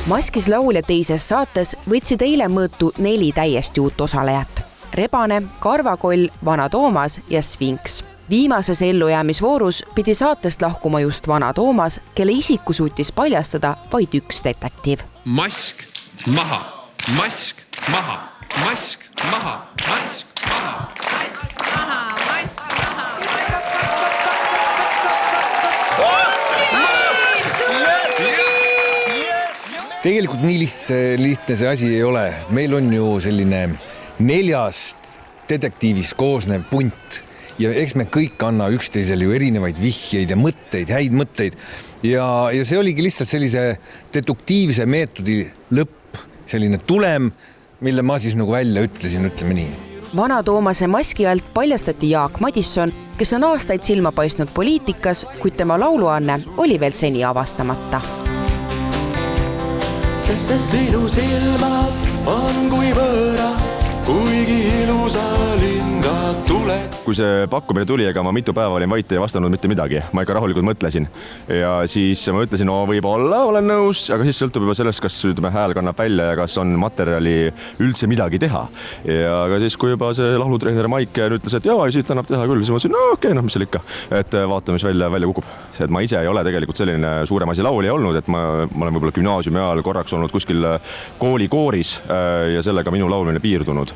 Maskis laulja teises saates võtsid eile mõõtu 4 täiesti uut osalejat. Rebane, Karvakoll, Vana Toomas ja Sfinks. Viimases ellujäämisvoorus pidi saatest lahkuma just Vana Toomas, kelle isiku suutis paljastada vaid üks detektiiv. Mask maha, mask maha, mask maha, mask maha, mask maha, mask maha. Tegelikult nii lihtne see asi ei ole. Meil on ju selline 4 detektiivist koosnev punt ja eks me kõik anna üksteisele ju erinevaid vihjeid ja mõtteid, häid mõtteid. Ja see oligi lihtsalt sellise deduktiivse meetodi lõpp, selline tulem, mille ma siis nagu välja ütlesin, ütleme nii. Vana Toomase maski alt paljastati Jaak Madisson, kes on aastaid silma paistnud poliitikas, kuid tema lauluanne oli veel seni avastamata. Sest et sinu silmad on kui võõra, kuigi ilusa linga tuled. Kui see pakkumine tuli, ega ma mitu päeva olin vait ja vastanud mitte midagi. Ma ikka rahulikult mõtlesin. Ja siis ma ütlesin, võib-olla olen nõus, aga siis sõltub juba sellest, kas hääl kannab välja ja kas on materjali üldse midagi teha. Ja aga siis, kui juba see laulutreener Maike ütles, et jaa, siit annab teha küll, siis ma ütlesin, okei, mis seal ikka. Et vaatame, mis välja kukub. Et ma ise ei ole tegelikult selline suurem asi laulja olnud, et ma olen võib-olla gümnaasiumi ajal korraks olnud kuskil koolikooris ja sellega minu laulmine piirdunud.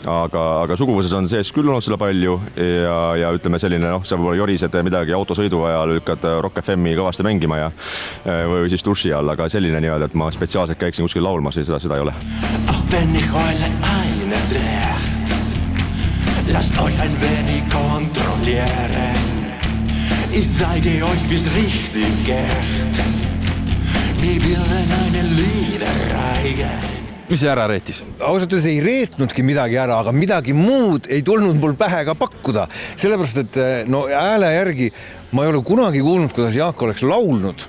Aga suguvõses on sees küll olnud seda palju ja ütleme selline, sa võib-olla jorised midagi autosõidu ajal, lükkad Rock FM-i kõvasti mängima või siis duši all, aga selline niimoodi, et ma spetsiaalselt käiksin kuskil laulmas ja seda ei ole. Ach, wenn ich heule einen recht, lasst euch ein wenig kontrollieren. Ich zeige euch, wie's richtig geht. Wir bilden eine Liederreihe. Mis see ära reetis? Ausalt ei reetnudki midagi ära, aga midagi muud ei tulnud mul pähe ka pakkuda. Sellepärast, et hääle järgi ma ei ole kunagi kuulnud, kuidas Jaak oleks laulnud.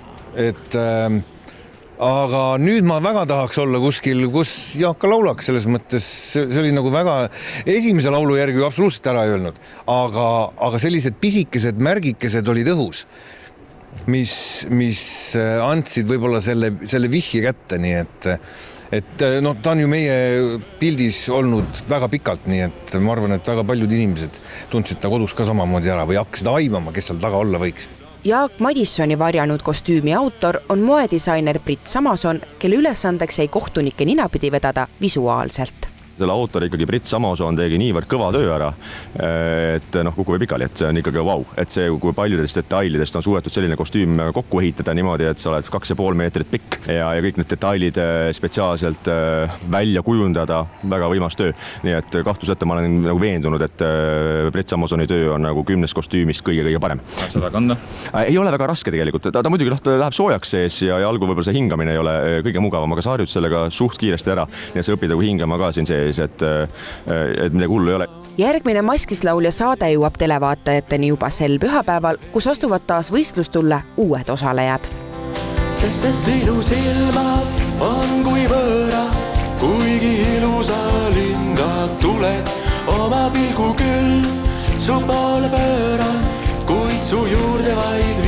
Aga nüüd ma väga tahaks olla kuskil, kus Jaak ka laulaks selles mõttes. See oli nagu väga esimese laulu järgi ju absoluutselt ära ei öelnud. Aga sellised pisikesed märgikesed olid õhus, mis andsid võib-olla selle vihje kätte, nii et ta on ju meie pildis olnud väga pikalt, nii et ma arvan, et väga paljud inimesed tundsid ta kodus ka samamoodi ära või hakkasid aimama, kes seal taga olla võiks. Jaak Madissoni varjanud kostüümi autor on moedisainer Brit Samason, kelle ülesandeks jäi kohtunike ninapidi vedada visuaalselt. Selle autor ikkagi Brit Samason tegi niivõrd kõva töö ära, et kukuve pikali, et see on ikkagi vau. Et see, kui paljudest detailidest on suudetud selline kostüüm kokku ehitada niimoodi, et sa oled 2,5 meetrit pikk ja kõik need detailid spetsiaalselt välja kujundada, väga võimas töö. Nii et kahtluseta ma olen nagu veendunud, et Brit Samasoni töö on nagu 10 kostüümist kõige parem. Seda kanda? Ei ole väga raske tegelikult. Ta muidugi läheb soojaks sees ja algul võib-olla see hingamine ei ole kõige mugavam, aga sa harjud sellega suht kiiresti ära ja sa õpid nagu hingama ka siin sees, et midagi hullu ei ole. Järgmine Maskislaulja saade jõuab televaatajateni juba sel pühapäeval, kus astuvad taas võistlustulle uued osalejad. Sest et sinu silmad on kui võõra, kuigi ilusa linga tuled. Oma pilgu küll su poole pööran, kuid su juurde vaid